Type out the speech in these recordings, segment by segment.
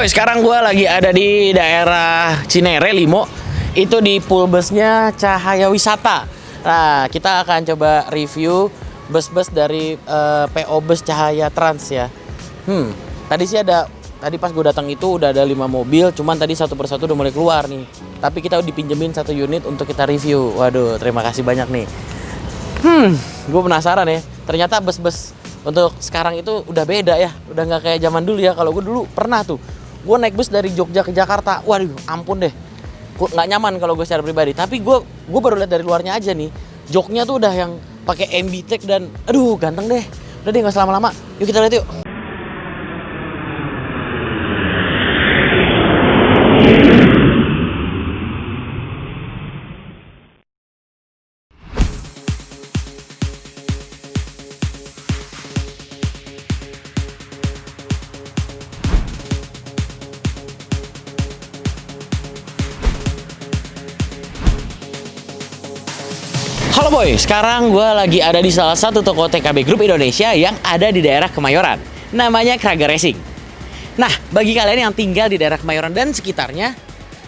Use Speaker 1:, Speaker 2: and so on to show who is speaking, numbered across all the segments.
Speaker 1: boy, sekarang gue lagi ada di daerah Cinere, Limo. Itu di pool busnya Cahaya Wisata. Nah, kita akan coba review bus-bus dari PO Bus Cahaya Trans ya. Tadi sih tadi pas gue datang itu udah ada 5 mobil, cuman tadi satu persatu udah mulai keluar nih. Tapi kita dipinjemin 1 unit untuk kita review. Waduh, terima kasih banyak nih. Gue penasaran ya. Ternyata bus-bus untuk sekarang itu udah beda ya, udah nggak kayak zaman dulu ya. Kalau gue dulu pernah tuh, gue naik bus dari Jogja ke Jakarta, waduh ampun deh, nggak nyaman kalau gue secara pribadi. Tapi gue baru lihat dari luarnya aja nih, joknya tuh udah yang pakai MB-Tech dan aduh ganteng deh. Udah deh nggak usah lama-lama, yuk kita lihat yuk. Halo boy, sekarang gue lagi ada di salah satu toko TKB Group Indonesia yang ada di daerah Kemayoran. Namanya Kraga Racing. Nah, bagi kalian yang tinggal di daerah Kemayoran dan sekitarnya,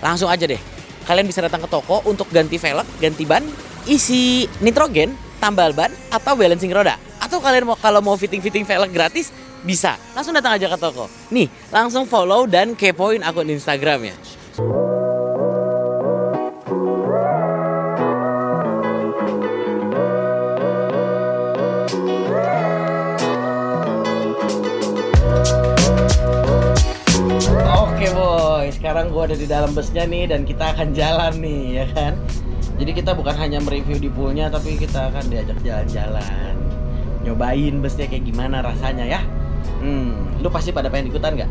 Speaker 1: langsung aja deh. Kalian bisa datang ke toko untuk ganti velg, ganti ban, isi nitrogen, tambal ban, atau balancing roda. Atau kalian kalau mau fitting-fitting velg gratis, bisa. Langsung datang aja ke toko. Nih, langsung follow dan kepoin akun Instagramnya. Sekarang gue ada di dalam busnya nih dan kita akan jalan nih ya kan. Jadi kita bukan hanya mereview di poolnya, tapi kita akan diajak jalan-jalan, nyobain busnya kayak gimana rasanya ya. Lu pasti pada pengen ikutan nggak?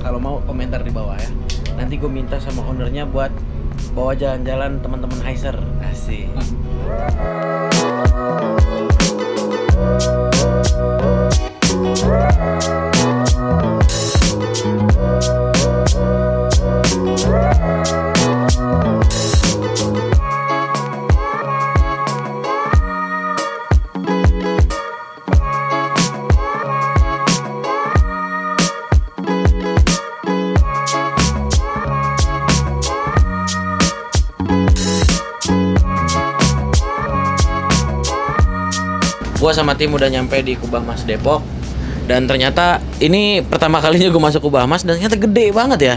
Speaker 1: Kalau mau komentar di bawah ya. Nanti gue minta sama ownernya buat bawa jalan-jalan teman-teman Hiser. Asik. Gue sama tim udah nyampe di Kubah Mas Depok. Dan ternyata ini pertama kalinya gue masuk Kubah Mas dan ternyata gede banget ya.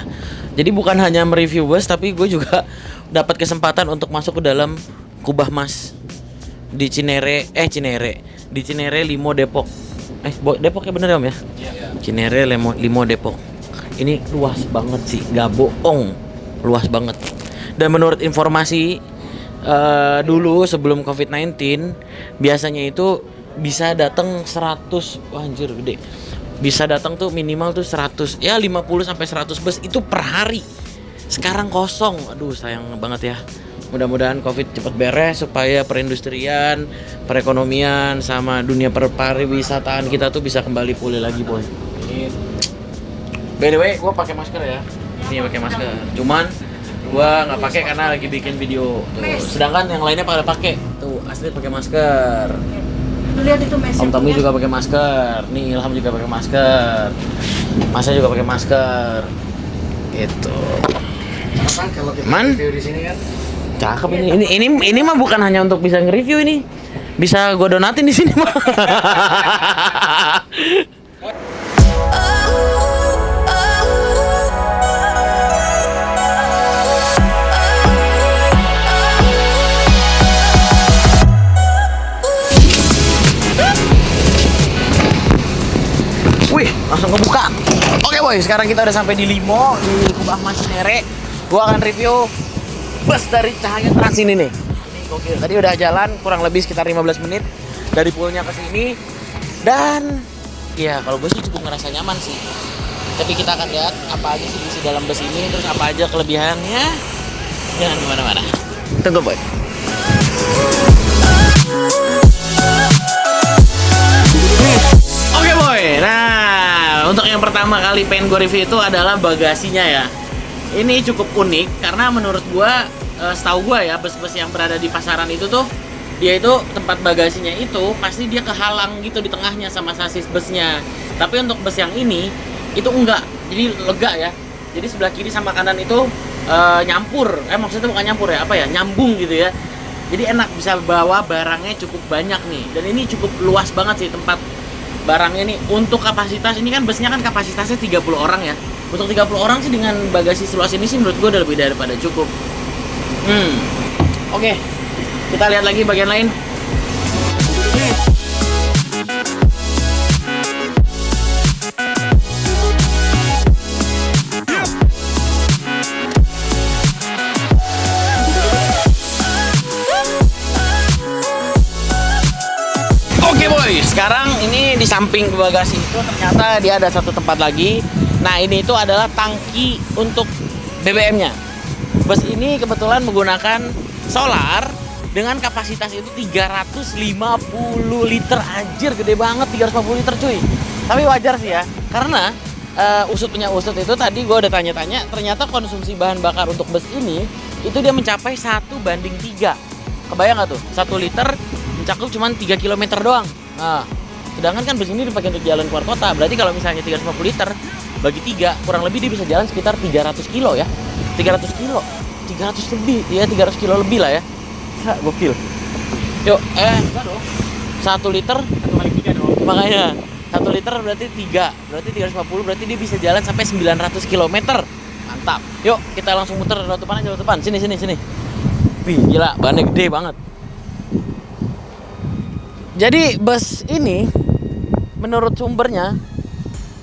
Speaker 1: Jadi bukan hanya mereview bus, tapi gue juga dapat kesempatan untuk masuk ke dalam Kubah Mas di Cinere, di Cinere Limo Depok. Depok ya bener ya Om ya? Cinere Limo Depok. Ini luas banget sih, gak bohong, luas banget. Dan menurut informasi dulu sebelum COVID-19 biasanya itu bisa datang 100, wah anjir gede. Bisa datang tuh minimal tuh 100, ya 50 sampai 100 bus itu per hari. Sekarang kosong. Aduh sayang banget ya. Mudah-mudahan Covid cepat beres supaya perindustrian, perekonomian sama dunia pariwisataan kita tuh bisa kembali pulih lagi, boy. By the way, gua pakai masker ya. Ini pakai masker. Cuman gua nggak pakai karena lagi bikin video. Tuh. Sedangkan yang lainnya pada pakai. Tuh, asli pakai masker.
Speaker 2: Lihat itu
Speaker 1: Om Tommy juga pakai masker. Nih Ilham juga pakai masker. Masa juga pakai masker. Gitu.
Speaker 3: Kalau kita
Speaker 1: Man,
Speaker 3: review di sini kan
Speaker 1: cakep ini mah bukan hanya untuk bisa nge-review ini. Bisa gue donatin di sini mah. Wih, langsung kebuka. Oke boy, sekarang kita udah sampai di Limo di Kubah Mas Cinere. Gua akan review bus dari Cahaya Trans ini nih. Ini gokil. Tadi udah jalan kurang lebih sekitar 15 menit dari poolnya ke sini. Dan ya kalau gue sih cukup ngerasa nyaman sih. Tapi kita akan lihat apa aja sih isi dalam bus ini, terus apa aja kelebihannya. Jangan kemana-mana. Tunggu boy. Oke boy, nah untuk yang pertama kali pengen gue review itu adalah bagasinya ya. Ini cukup unik karena menurut gue, setahu gue ya, bus-bus yang berada di pasaran itu tuh dia itu tempat bagasinya itu pasti dia kehalang gitu di tengahnya sama sasis busnya. Tapi untuk bus yang ini itu enggak, jadi lega ya. Jadi sebelah kiri sama kanan itu nyampur, maksudnya bukan nyampur ya, nyambung gitu ya. Jadi enak, bisa bawa barangnya cukup banyak nih. Dan ini cukup luas banget sih tempat barangnya nih. Untuk kapasitas, ini kan busnya kan kapasitasnya 30 orang ya. Untuk 30 orang sih dengan bagasi seluas ini sih menurut gue udah lebih daripada cukup. Oke, kita lihat lagi bagian lain. Oke boy, sekarang ini di samping bagasi itu ternyata dia ada satu tempat lagi. Nah ini itu adalah tangki untuk BBM-nya. Bus ini kebetulan menggunakan solar dengan kapasitas itu 350 liter. Anjir, gede banget 350 liter cuy. Tapi wajar sih ya, karena usut punya usut itu tadi gue udah tanya-tanya, ternyata konsumsi bahan bakar untuk bus ini itu dia mencapai 1:3. Kebayang nggak tuh? 1 liter mencakup cuma 3 km doang. Nah, sedangkan kan bus ini dipakai untuk jalan keluar kota. Berarti kalau misalnya 350 liter bagi 3, kurang lebih dia bisa jalan sekitar 300 kilo ya. 300 kilo. 300 lebih, ya 300 kilo lebih lah ya. Gokil. Yuk, enggak dong. 1 liter 1 kali 3 dong. Makanya 1 liter berarti 3. Berarti 350, berarti dia bisa jalan sampai 900 km. Mantap. Yuk, kita langsung muter lewat depan aja, lewat depan. Sini. Wih, gila, bannya gede banget. Jadi bus ini menurut sumbernya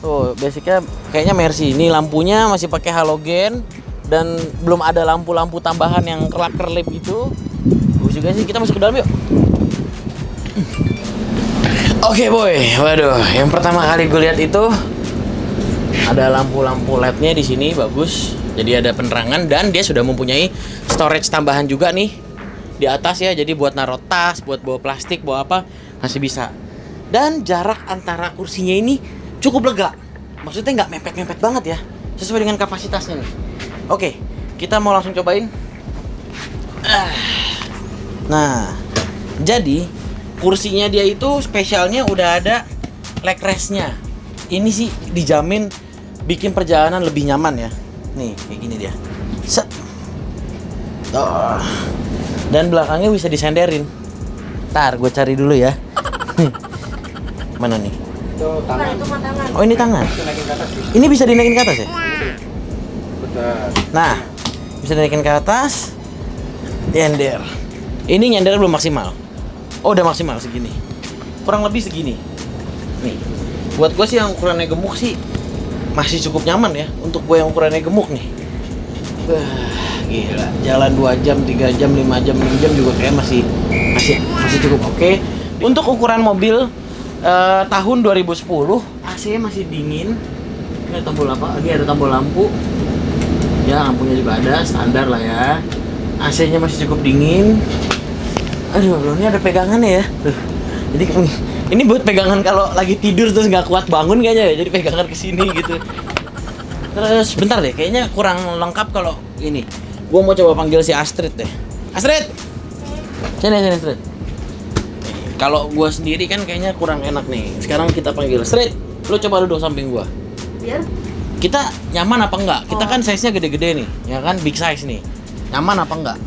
Speaker 1: tuh basicnya kayaknya Mercy. Ini lampunya masih pakai halogen dan belum ada lampu-lampu tambahan yang kerlap-kerlip gitu. Bagus juga sih, kita masuk ke dalam yuk. Oke boy, waduh, yang pertama kali gue lihat itu ada lampu-lampu LED-nya di sini, bagus. Jadi ada penerangan dan dia sudah mempunyai storage tambahan juga nih di atas ya. Jadi buat naruh tas, buat bawa plastik, bawa apa masih bisa. Dan jarak antara kursinya ini cukup lega. Maksudnya nggak mepet-mepet banget ya, sesuai dengan kapasitasnya nih. Oke, kita mau langsung cobain. Nah, jadi kursinya dia itu spesialnya udah ada leg rest-nya. Ini sih dijamin bikin perjalanan lebih nyaman ya. Nih, kayak gini dia. Set. Oh. Dan belakangnya bisa disenderin. Ntar gue cari dulu ya. Mana nih?
Speaker 3: Itu tangan.
Speaker 1: Oh, ini tangan.
Speaker 3: Bisa naikin ke atas.
Speaker 1: Ini bisa dinaikin ke atas ya?
Speaker 3: Betul.
Speaker 1: Nah, bisa dinaikin ke atas. Nyender. Ini nyender belum maksimal. Oh, udah maksimal segini. Kurang lebih segini. Nih. Buat gue sih yang ukurannya gemuk sih masih cukup nyaman ya. Untuk gue yang ukurannya gemuk nih. Gila. Jalan 2 jam, 3 jam, 5 jam, 6 jam juga kayak masih cukup oke. Untuk ukuran mobil tahun 2010, AC masih dingin. Ini ada tombol apa? Ini ada tombol lampu. Ya, lampunya juga ada, standar lah ya. AC-nya masih cukup dingin. Aduh, ini ada pegangannya ya. Tuh. Jadi ini buat pegangan kalau lagi tidur terus nggak kuat bangun kayaknya ya. Jadi pegangan ke sini gitu. Terus bentar deh, kayaknya kurang lengkap kalau ini. Gua mau coba panggil si Astrid deh. Astrid. Sini Astrid. Kalau gua sendiri kan kayaknya kurang enak nih. Sekarang kita panggil Astrid. Lu coba duduk samping gua.
Speaker 2: Biar
Speaker 1: Kita nyaman apa enggak? Kita kan size-nya gede-gede nih, ya kan, big size nih. Nyaman apa enggak?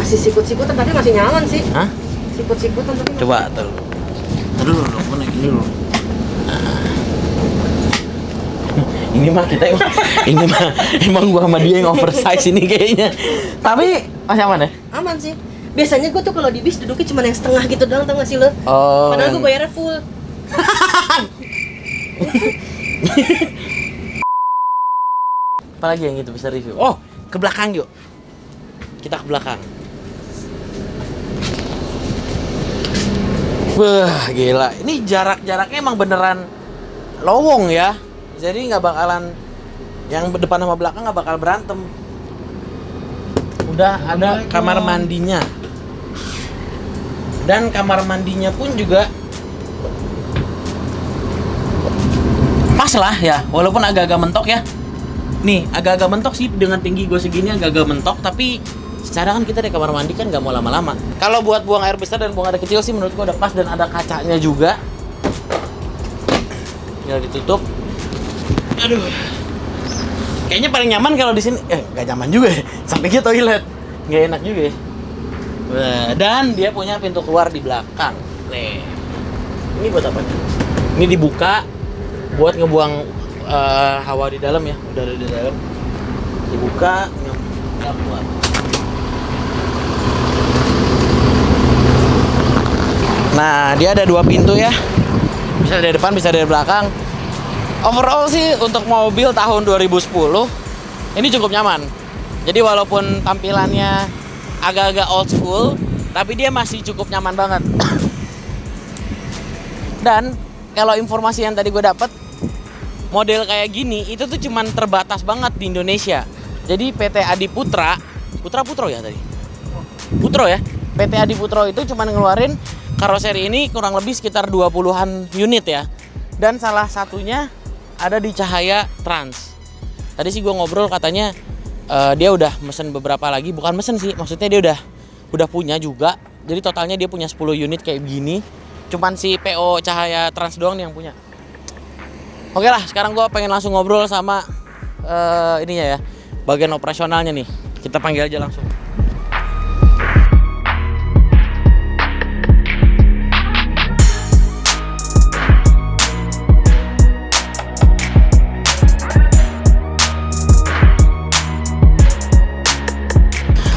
Speaker 2: masih sikut-sikutan tapi masih nyaman sih.
Speaker 1: Hah?
Speaker 2: Sikut-sikutan tapi masih-
Speaker 1: Coba tuh. Dulu, gua naikin dulu. Nah. Ini mah kita emang gua sama dia yang oversize ini kayaknya. Tapi masih aman ya?
Speaker 2: aman sih. Biasanya gue tuh kalau di bis duduknya cuma yang setengah gitu doang, tau gak sih lo?
Speaker 1: Oh.
Speaker 2: Padahal gue bayarnya full.
Speaker 1: Apalagi yang itu bisa review? Oh, ke belakang yuk. Kita ke belakang. Wah, gila. Ini jarak-jaraknya emang beneran lowong ya. Jadi nggak bakalan yang depan sama belakang nggak bakal berantem. Udah ada kamar mandinya. Dan kamar mandinya pun juga pas lah ya, walaupun agak-agak mentok ya. Nih, agak-agak mentok sih dengan tinggi gue segini, agak-agak mentok, tapi secara kan kita di kamar mandi kan nggak mau lama-lama. Kalau buat buang air besar dan buang air kecil sih menurut gue udah pas dan ada kacanya juga. tinggal ditutup. Aduh. Kayaknya paling nyaman kalau di sini. Nggak nyaman juga ya. Sampingnya toilet. Nggak enak juga ya. Wah, dan dia punya pintu keluar di belakang. Nih. Ini buat apa nih? Ini dibuka buat ngebuang hawa di dalam ya, udara di dalam. Dibuka, nggak keluar. Nah, dia ada 2 pintu ya. Bisa dari depan, bisa dari belakang. Overall sih untuk mobil tahun 2010 ini cukup nyaman. Jadi walaupun tampilannya agak-agak old school, tapi dia masih cukup nyaman banget. Dan kalau informasi yang tadi gue dapet, model kayak gini itu tuh cuman terbatas banget di Indonesia. Jadi PT Adiputra, Putro ya tadi? Putro ya? PT Adiputro itu cuman ngeluarin karoseri ini kurang lebih sekitar 20-an unit ya. Dan salah satunya ada di Cahaya Trans. Tadi sih gue ngobrol katanya dia udah mesen beberapa lagi, bukan mesen sih, maksudnya dia udah punya juga. Jadi totalnya dia punya 10 unit kayak begini. Cuman si PO Cahaya Trans doang nih yang punya. Oke lah, sekarang gue pengen langsung ngobrol sama ininya ya, bagian operasionalnya nih. Kita panggil aja langsung.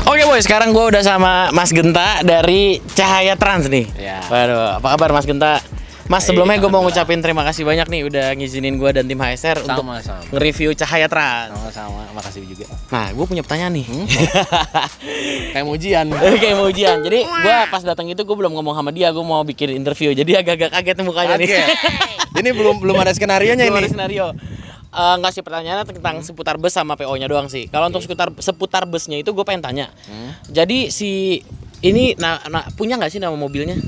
Speaker 1: Oke boy, sekarang gue udah sama Mas Genta dari Cahaya Trans nih.
Speaker 3: Ya.
Speaker 1: Waduh, apa kabar Mas Genta? Mas, sebelumnya gue mau ngucapin terima kasih banyak nih udah ngizinin gue dan tim HSR untuk nge-review Cahaya Trans.
Speaker 3: Sama-sama, makasih juga.
Speaker 1: Nah, gue punya pertanyaan nih.
Speaker 3: Kayak mau ujian.
Speaker 1: Kayak mau ujian. Jadi gue pas datang itu gue belum ngomong sama dia, gue mau bikin interview. Jadi agak-agak kaget mukanya nih.
Speaker 3: Ini belum ada skenarionya
Speaker 1: Belum
Speaker 3: ini.
Speaker 1: ada skenario. Nggak sih, pertanyaannya tentang seputar bus sama PO-nya doang sih. Kalau untuk seputar busnya itu gue pengen tanya. Jadi si ini punya nggak sih nama mobilnya?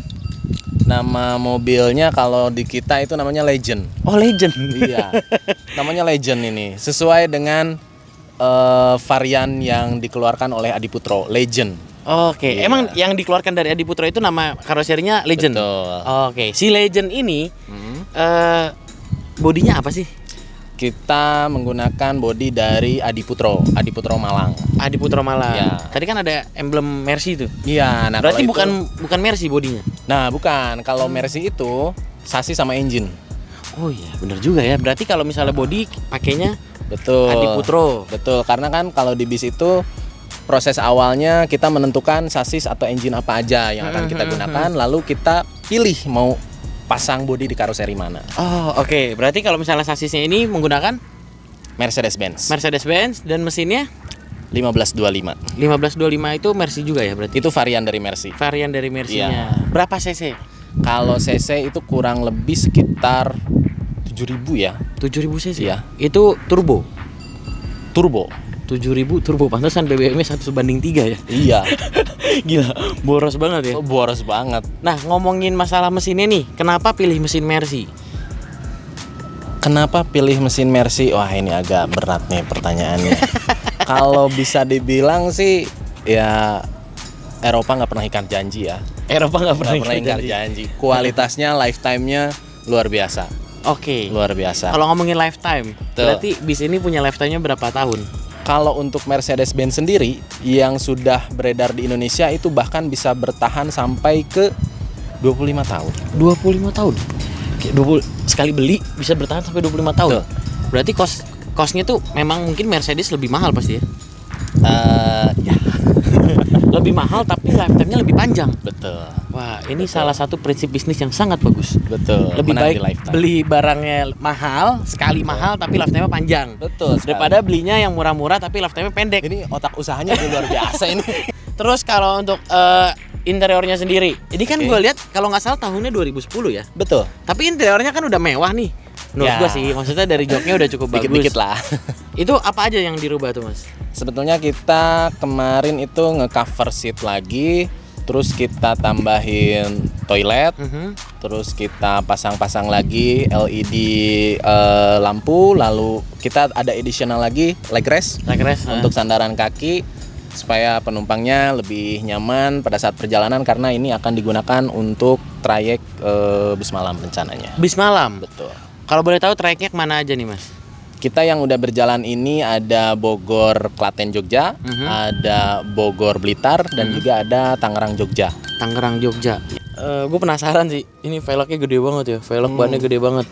Speaker 3: Nama mobilnya kalau di kita itu namanya Legend.
Speaker 1: Oh, Legend.
Speaker 3: Iya. Namanya Legend ini. Sesuai dengan varian yang dikeluarkan oleh Adiputro, Legend.
Speaker 1: Oke,
Speaker 3: Iya.
Speaker 1: Emang yang dikeluarkan dari Adiputro itu nama karoserinya Legend.
Speaker 3: Betul.
Speaker 1: Oke, si Legend ini bodinya apa sih?
Speaker 3: Kita menggunakan bodi dari Adiputro Malang.
Speaker 1: Adiputro Malang.
Speaker 3: Ya.
Speaker 1: Tadi kan ada emblem Mercy itu.
Speaker 3: Iya, nah
Speaker 1: Berarti
Speaker 3: kalau
Speaker 1: bukan Mercy bodinya.
Speaker 3: Nah, bukan. Kalau Mercy itu sasis sama engine.
Speaker 1: Oh iya, bener juga ya. Berarti kalau misalnya body pakainya
Speaker 3: Betul.
Speaker 1: Adiputro.
Speaker 3: Betul, karena kan kalau di bis itu proses awalnya kita menentukan sasis atau engine apa aja yang akan kita gunakan, lalu kita pilih mau pasang bodi di karoseri mana.
Speaker 1: Oh, oke. Berarti kalau misalnya sasisnya ini menggunakan
Speaker 3: Mercedes-Benz
Speaker 1: dan mesinnya
Speaker 3: 1525.
Speaker 1: 1525 itu Mercy juga ya berarti.
Speaker 3: Itu varian dari Mercy.
Speaker 1: Varian dari Mercy-nya.
Speaker 3: Iya.
Speaker 1: Berapa cc?
Speaker 3: Kalau cc itu kurang lebih sekitar 7.000 ya.
Speaker 1: 7.000 cc.
Speaker 3: Iya.
Speaker 1: Itu turbo. 7.000 turbo, pantesan BBM-nya 1:3 ya.
Speaker 3: Iya.
Speaker 1: Gila, boros banget ya.
Speaker 3: Boros banget.
Speaker 1: Nah, ngomongin masalah mesinnya nih, kenapa pilih mesin Mercy?
Speaker 3: Kenapa pilih mesin Mercy? Wah, ini agak berat nih pertanyaannya. Kalau bisa dibilang sih ya Eropa nggak pernah ingkar janji ya.
Speaker 1: Eropa nggak pernah
Speaker 3: ingkar janji. Kualitasnya, lifetime-nya luar biasa.
Speaker 1: Oke.
Speaker 3: Luar biasa.
Speaker 1: Kalau ngomongin lifetime, berarti bis ini punya lifetime-nya berapa tahun?
Speaker 3: Kalau untuk Mercedes-Benz sendiri yang sudah beredar di Indonesia itu bahkan bisa bertahan sampai ke 25 tahun.
Speaker 1: 25 tahun. Kayak 20 sekali beli bisa bertahan sampai 25 tahun.
Speaker 3: Betul.
Speaker 1: Berarti kosnya tuh memang mungkin Mercedes lebih mahal pasti ya.
Speaker 3: Ya,
Speaker 1: Lebih mahal tapi lifetime-nya lebih panjang.
Speaker 3: betul.
Speaker 1: Wah, ini salah satu prinsip bisnis yang sangat bagus.
Speaker 3: Betul.
Speaker 1: Lebih
Speaker 3: menang
Speaker 1: baik
Speaker 3: di lifetime.
Speaker 1: beli barangnya mahal, sekali mahal tapi lifetime-nya panjang.
Speaker 3: Betul sekali.
Speaker 1: Daripada belinya yang murah-murah tapi lifetime-nya pendek.
Speaker 3: Ini otak usahanya udah luar biasa ini.
Speaker 1: Terus kalau untuk interiornya sendiri, ini kan
Speaker 3: Oke.
Speaker 1: gue lihat kalau nggak salah tahunnya 2010 ya.
Speaker 3: Betul.
Speaker 1: Tapi interiornya kan udah mewah nih. Menurut
Speaker 3: Ya.
Speaker 1: gue sih, maksudnya dari joknya udah cukup bagus.
Speaker 3: Dikit-dikit lah.
Speaker 1: Itu apa aja yang dirubah tuh mas?
Speaker 3: Sebetulnya kita kemarin itu nge-cover seat lagi, terus kita tambahin toilet, terus kita pasang-pasang lagi LED lampu, lalu kita ada additional lagi leg rest
Speaker 1: Leg rest,
Speaker 3: untuk sandaran kaki supaya penumpangnya lebih nyaman pada saat perjalanan karena ini akan digunakan untuk trayek bis malam rencananya.
Speaker 1: bis malam.
Speaker 3: Betul.
Speaker 1: Kalau boleh tahu tracknya kemana aja nih Mas?
Speaker 3: Kita yang udah berjalan ini ada Bogor, Klaten, Jogja, ada Bogor, Blitar, dan juga ada Tangerang, Jogja.
Speaker 1: Tangerang, Jogja. Gue penasaran sih, ini velgnya gede banget ya, velg bannya gede banget.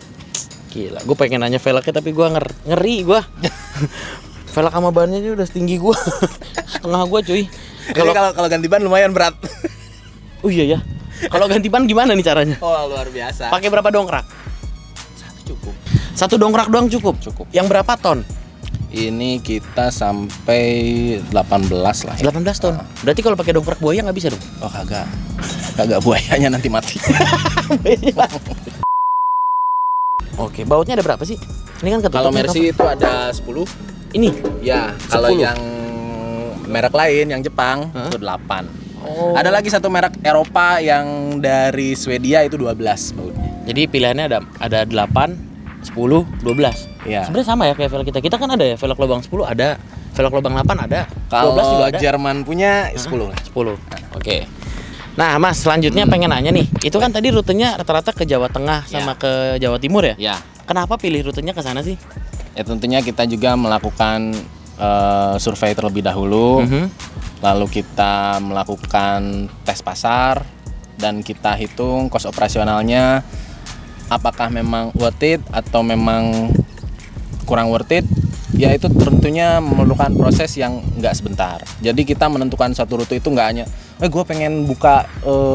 Speaker 1: Gila, gue pengen nanya velgnya tapi gue ngeri gue. Velg sama bannya aja udah setinggi gue, setengah gue cuy.
Speaker 3: Kalau ganti ban lumayan berat.
Speaker 1: Oh iya ya. Kalau ganti ban gimana nih caranya?
Speaker 3: Oh luar biasa.
Speaker 1: Pakai berapa dongkrak?
Speaker 3: Cukup.
Speaker 1: Satu dongkrak doang cukup.
Speaker 3: Cukup.
Speaker 1: Yang berapa ton?
Speaker 3: Ini kita sampai 18 lah.
Speaker 1: 18 ton. Berarti kalau pakai dongkrak buaya nggak bisa dong?
Speaker 3: Oh kagak buayanya nanti mati.
Speaker 1: Oke, bautnya ada berapa sih? Ini kan ketutupnya
Speaker 3: Kalau Mercy
Speaker 1: cover.
Speaker 3: itu ada 10.
Speaker 1: Ini.
Speaker 3: Ya, kalau
Speaker 1: 10.
Speaker 3: yang merek lain yang Jepang itu 8.
Speaker 1: Oh.
Speaker 3: Ada lagi satu merek Eropa yang dari Swedia itu 12 bautnya.
Speaker 1: Jadi pilihannya ada 8, 10, 12.
Speaker 3: Iya.
Speaker 1: Sebenarnya sama ya kayak velg kita. Kita kan ada ya velg lubang 10 ada, velg lubang 8 ada, 12 juga
Speaker 3: Kalau
Speaker 1: ada.
Speaker 3: Jerman punya 10 lah.
Speaker 1: 10. Oke. Nah, Mas, selanjutnya pengen nanya nih. Itu kan tadi rutenya rata-rata ke Jawa Tengah sama ke Jawa Timur ya?
Speaker 3: Ya.
Speaker 1: Kenapa pilih rutenya ke sana sih?
Speaker 3: Ya tentunya kita juga melakukan survei terlebih dahulu. Lalu kita melakukan tes pasar dan kita hitung cost operasionalnya apakah memang worth it atau memang kurang worth it. Ya itu tentunya memerlukan proses yang nggak sebentar. Jadi kita menentukan satu rute itu nggak hanya gue pengen buka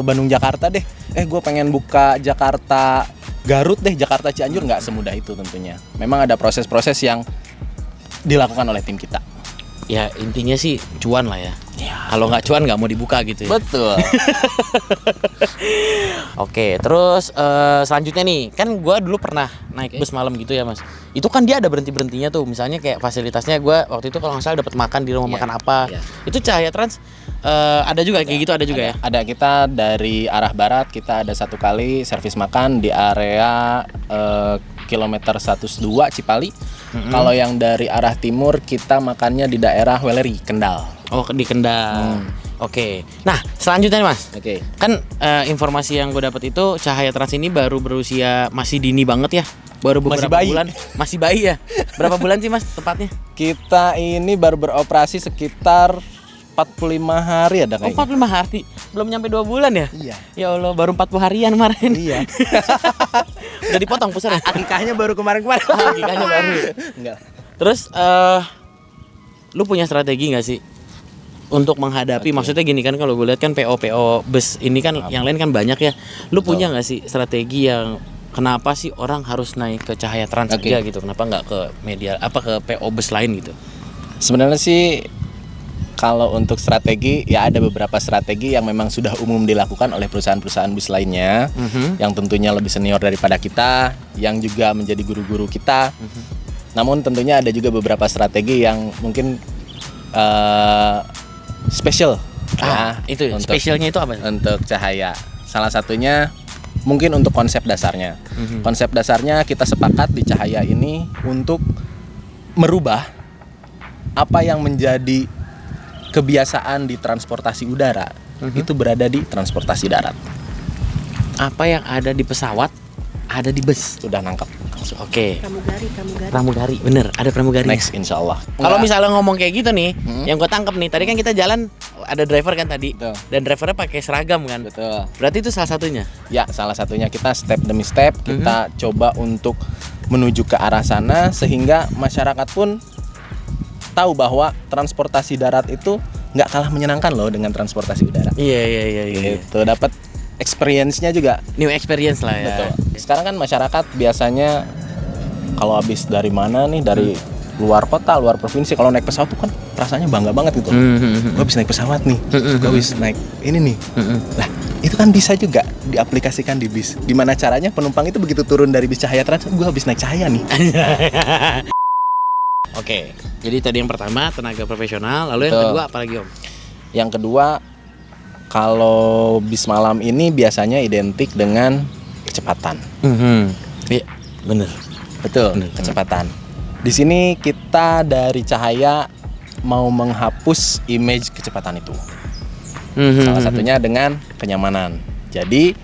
Speaker 3: Bandung Jakarta deh, gue pengen buka Jakarta Garut deh, Jakarta Cianjur, nggak semudah itu tentunya. Memang ada proses-proses yang dilakukan oleh tim kita.
Speaker 1: Ya intinya sih cuan lah ya. Kalau nggak cuan nggak mau dibuka gitu ya.
Speaker 3: Betul.
Speaker 1: Oke, terus selanjutnya nih, kan gua dulu pernah naik bus malam gitu ya Mas. Itu kan dia ada berhenti-berhentinya tuh, misalnya kayak fasilitasnya gua waktu itu kalau nggak salah dapat makan di rumah makan apa. Itu Cahaya Trans ada juga kayak gitu, ada juga ya.
Speaker 3: Ada, kita dari arah barat kita ada satu kali servis makan di area kilometer 102 Cipali. Kalau yang dari arah timur kita makannya di daerah Weleri, Kendal.
Speaker 1: Oh, di Kendal. Oke. Nah, selanjutnya nih, Mas.
Speaker 3: Oke.
Speaker 1: Kan informasi yang gue dapat itu Cahaya Trans ini baru berusia masih dini banget ya. Baru beberapa
Speaker 3: Masih bayi.
Speaker 1: bulan. Masih bayi ya. Berapa bulan sih Mas tepatnya?
Speaker 3: Kita ini baru beroperasi sekitar 45 hari ada
Speaker 1: Oh,
Speaker 3: kayaknya.
Speaker 1: 45 hari. Belum nyampe 2 bulan ya?
Speaker 3: Iya.
Speaker 1: Ya Allah, baru 40 harian kemarin.
Speaker 3: Iya.
Speaker 1: Udah dipotong pusarnya.
Speaker 3: Akikahnya baru kemarin-kemarin.
Speaker 1: Akikahnya baru.
Speaker 3: Enggak.
Speaker 1: Terus lu punya strategi nggak sih untuk menghadapi? Maksudnya gini kan, kalau gue lihat kan PO bus ini kan yang lain kan banyak ya. Lu punya nggak sih strategi yang kenapa sih orang harus naik ke Cahaya Trans aja gitu? Kenapa nggak ke media ke PO bus lain gitu?
Speaker 3: Sebenarnya sih kalau untuk strategi ya ada beberapa strategi yang memang sudah umum dilakukan oleh perusahaan-perusahaan bus lainnya yang tentunya lebih senior daripada kita, yang juga menjadi guru-guru kita. Namun tentunya ada juga beberapa strategi yang mungkin spesial.
Speaker 1: Itu spesialnya itu apa?
Speaker 3: Untuk Cahaya. Salah satunya mungkin untuk konsep dasarnya. Konsep dasarnya kita sepakat di Cahaya ini untuk merubah apa yang menjadi kebiasaan di transportasi udara itu berada di transportasi darat.
Speaker 1: Apa yang ada di pesawat ada di bus.
Speaker 3: Sudah nangkep.
Speaker 1: Oke.
Speaker 2: Pramugari.
Speaker 1: Pramugari, bener, ada pramugari.
Speaker 3: Next insya Allah.
Speaker 1: Kalau misalnya ngomong kayak gitu nih, yang gue tangkep nih, tadi kan kita jalan ada driver kan tadi,
Speaker 3: Betul.
Speaker 1: dan drivernya pakai seragam kan.
Speaker 3: Betul.
Speaker 1: Berarti itu salah satunya.
Speaker 3: Ya, salah satunya kita step demi step kita coba untuk menuju ke arah sana sehingga masyarakat pun tahu bahwa transportasi darat itu nggak kalah menyenangkan loh dengan transportasi udara.
Speaker 1: Iya.
Speaker 3: Itu dapat experience-nya juga.
Speaker 1: New experience lah ya.
Speaker 3: Betul. Sekarang kan masyarakat biasanya kalau habis dari mana nih, dari luar kota, luar provinsi, kalau naik pesawat tuh kan rasanya bangga banget gitu. Gue habis naik pesawat nih, gue habis naik ini nih. Lah, itu kan bisa juga diaplikasikan di bis. Gimana caranya penumpang itu begitu turun dari bis Cahaya Trans, gue habis naik Cahaya nih.
Speaker 1: Oke, jadi tadi yang pertama tenaga profesional, lalu yang
Speaker 3: Betul.
Speaker 1: kedua apa lagi Om?
Speaker 3: Yang kedua, kalau bis malam ini biasanya identik dengan kecepatan.
Speaker 1: Iya, bener.
Speaker 3: Betul, kecepatan. Di sini kita dari Cahaya mau menghapus image kecepatan itu. Salah satunya dengan kenyamanan. Jadi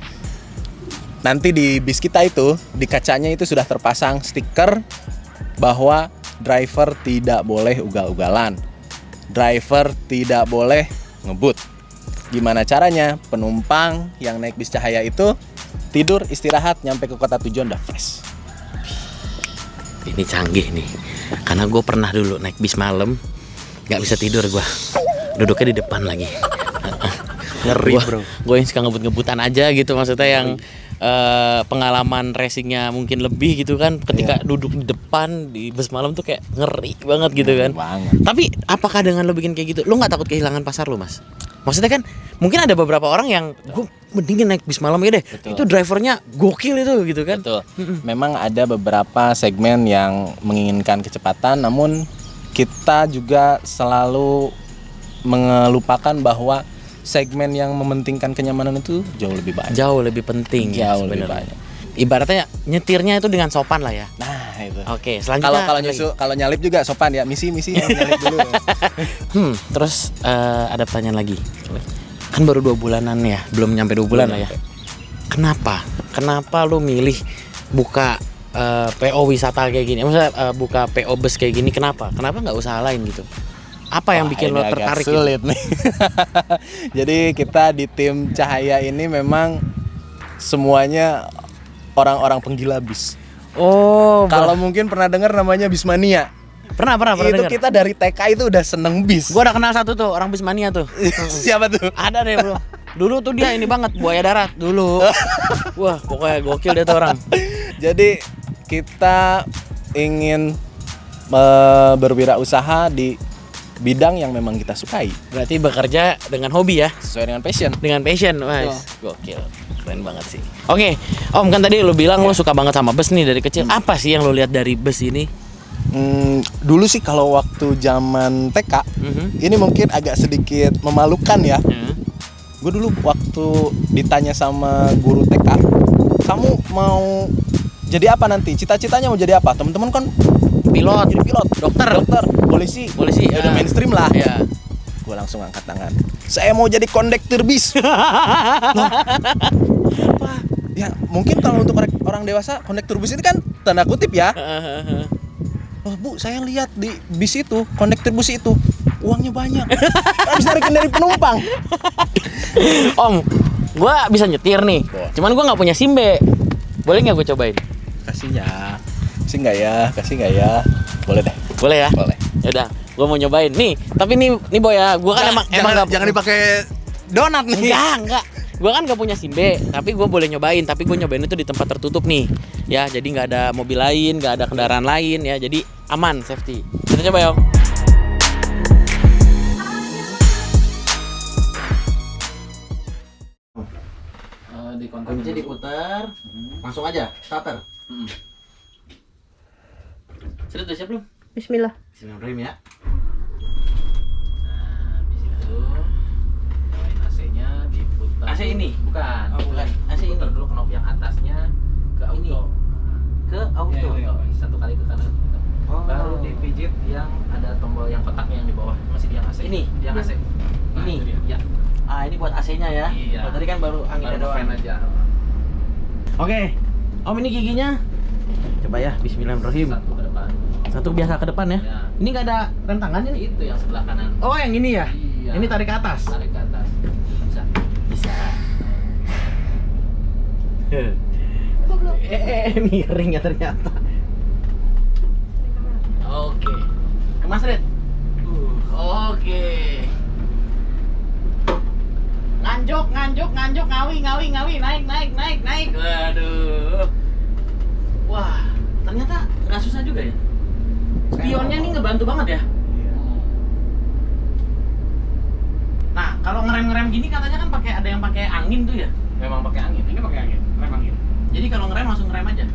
Speaker 3: nanti di bis kita itu di kacanya itu sudah terpasang stiker bahwa driver tidak boleh ugal-ugalan, driver tidak boleh ngebut. Gimana caranya? Penumpang yang naik bis Cahaya itu tidur, istirahat, nyampe ke kota tujuan udah fresh.
Speaker 1: Ini canggih nih, karena gue pernah dulu naik bis malam, nggak bisa tidur gue, duduknya di depan lagi.
Speaker 3: Ngeri bro.
Speaker 1: Gue yang suka ngebut-ngebutan aja gitu, maksudnya yang pengalaman racingnya mungkin lebih gitu kan. Ketika duduk di depan di bus malam tuh kayak ngeri banget gitu kan.
Speaker 3: Banget.
Speaker 1: Tapi apakah dengan lo bikin kayak gitu, lo nggak takut kehilangan pasar lo, Mas? Maksudnya kan mungkin ada beberapa orang yang gue mendingin naik bis malam ya deh.
Speaker 3: Betul.
Speaker 1: Itu drivernya gokil itu gitu kan.
Speaker 3: Betul. Memang ada beberapa segmen yang menginginkan kecepatan, namun kita juga selalu melupakan bahwa segmen yang mementingkan kenyamanan itu jauh lebih banyak.
Speaker 1: Jauh lebih penting ya
Speaker 3: Jauh lebih
Speaker 1: sebenarnya.
Speaker 3: banyak.
Speaker 1: Ibaratnya nyetirnya itu dengan sopan lah ya.
Speaker 3: Nah itu.
Speaker 1: Oke, selanjutnya
Speaker 3: Kalau nyalip juga sopan ya, misi nyalip dulu.
Speaker 1: terus ada pertanyaan lagi. Kan baru 2 bulanan ya, belum nyampe 2 bulan lah ya. Kenapa lu milih buka PO wisata kayak gini? Maksudnya buka PO bus kayak gini, kenapa? Kenapa nggak usaha lain gitu? Apa yang bikin lo
Speaker 3: Ini agak
Speaker 1: tertarik
Speaker 3: sulit
Speaker 1: gitu?
Speaker 3: nih. Jadi kita di tim Cahaya ini memang semuanya orang-orang penggila bis.
Speaker 1: Oh,
Speaker 3: Kalau mungkin pernah dengar namanya Bismania.
Speaker 1: pernah
Speaker 3: Itu
Speaker 1: dengar.
Speaker 3: kita dari TK itu udah seneng bis.
Speaker 1: Gua udah kenal satu tuh, orang Bismania tuh.
Speaker 3: Siapa tuh?
Speaker 1: Ada deh, Bro. Dulu tuh dia ini banget, buaya darat dulu. Wah, pokoknya gokil dia tuh orang.
Speaker 3: Jadi kita ingin berwirausasaha di bidang yang memang kita sukai,
Speaker 1: Berarti bekerja dengan hobi ya?
Speaker 3: sesuai dengan passion.
Speaker 1: Dengan passion, Mas. Gokil. Keren banget sih. Oke, Om, kan tadi lu bilang lu suka banget sama bus nih dari kecil. Apa sih yang lu lihat dari bus ini?
Speaker 3: Dulu sih kalau waktu zaman TK, ini mungkin agak sedikit memalukan ya. Gue dulu waktu ditanya sama guru TK, kamu mau jadi apa nanti? Cita-citanya mau jadi apa? Teman-teman kan
Speaker 1: Pilot,
Speaker 3: jadi pilot, dokter, polisi,
Speaker 1: ya.
Speaker 3: udah mainstream lah.
Speaker 1: Ya.
Speaker 3: Gue langsung angkat tangan. Saya mau jadi kondektur bis. Lah, apa? Ya mungkin kalau untuk orang dewasa kondektur bis itu kan tanda kutip ya. Oh bu, saya lihat di bis itu, kondektur bus itu uangnya banyak. Harus narikin dari penumpang.
Speaker 1: Om, gua bisa nyetir nih. Cuman gua nggak punya SIM B. Boleh nggak gue cobain?
Speaker 3: Kasih nggak ya? Boleh deh.
Speaker 1: Boleh ya?
Speaker 3: Boleh.
Speaker 1: Yaudah, gua mau nyobain. Nih, tapi nih boy ya, gua kan emang nggak
Speaker 3: jangan dipakai donat nih.
Speaker 1: Enggak. Gua kan nggak punya SIM B, tapi gua boleh nyobain. Tapi gua nyobain itu di tempat tertutup nih. Ya, jadi nggak ada mobil lain, nggak ada kendaraan lain ya. Jadi aman, safety. Kita coba ya, Om.
Speaker 3: Di
Speaker 1: Kunci diputar, langsung aja, starter. Sudah siap belum?
Speaker 2: Bismillah.
Speaker 1: Bismillahirrahmanirrahim ya.
Speaker 3: Nah, di situ nyalain AC-nya, diputar.
Speaker 1: AC ini?
Speaker 3: Bukan.
Speaker 1: Oh, bukan. AC ini.
Speaker 3: Putar dulu knob yang atasnya ke
Speaker 1: Ini.
Speaker 3: auto.
Speaker 1: Ke auto.
Speaker 3: Iya. Satu kali ke kanan.
Speaker 1: Oh.
Speaker 3: Baru dipijit yang ada tombol yang kotaknya yang di bawah. Masih di yang AC.
Speaker 1: Ini?
Speaker 3: Yang AC. Nah,
Speaker 1: Ini?
Speaker 3: itu dia. Ya.
Speaker 1: Ah, ini buat AC-nya ya.
Speaker 3: Iya.
Speaker 1: Oh, tadi kan baru anginnya
Speaker 3: Baru
Speaker 1: doang.
Speaker 3: fan aja.
Speaker 1: Oke. Om, ini giginya. Coba ya, bismillahirrahmanirrahim.
Speaker 3: Satu ke depan.
Speaker 1: Satu biasa ke depan ya.
Speaker 3: Ya.
Speaker 1: Ini nggak ada rem tangannya nih.
Speaker 3: Itu yang sebelah kanan.
Speaker 1: Oh, yang ini ya?
Speaker 3: Iya.
Speaker 1: Ini tarik ke atas.
Speaker 3: Tarik ke atas. Bisa.
Speaker 1: Bisa. Miring ya ternyata. Oke. Kemas Red. Oke. Nganjuk, ngawi, naik. Waduh. Wah, ternyata nggak susah juga ya. Spionnya ini ngebantu banget ya. Nah, kalau ngerem gini katanya kan ada yang pakai angin tuh ya.
Speaker 3: Memang pakai angin. Ini pakai angin. Rem angin.
Speaker 1: Jadi kalau ngerem langsung ngerem aja.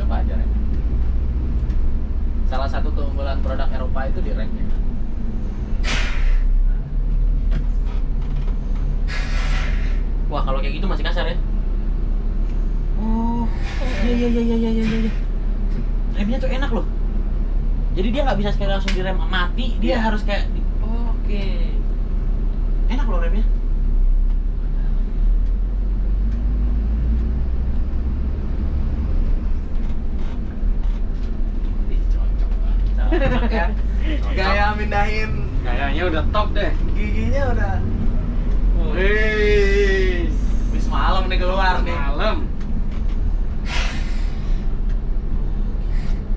Speaker 3: Coba aja rem. Salah satu keunggulan produk Eropa itu di remnya.
Speaker 1: Wah, kalau kayak gitu masih kasar ya. Oh, iya. Remnya tuh enak loh. Jadi dia nggak bisa sekali langsung direm mati, dia harus kayak Oke. Enak loh remnya.
Speaker 4: udah top deh.
Speaker 1: Giginya udah
Speaker 4: Wih,
Speaker 1: bis malam nih keluar nih.
Speaker 4: malam.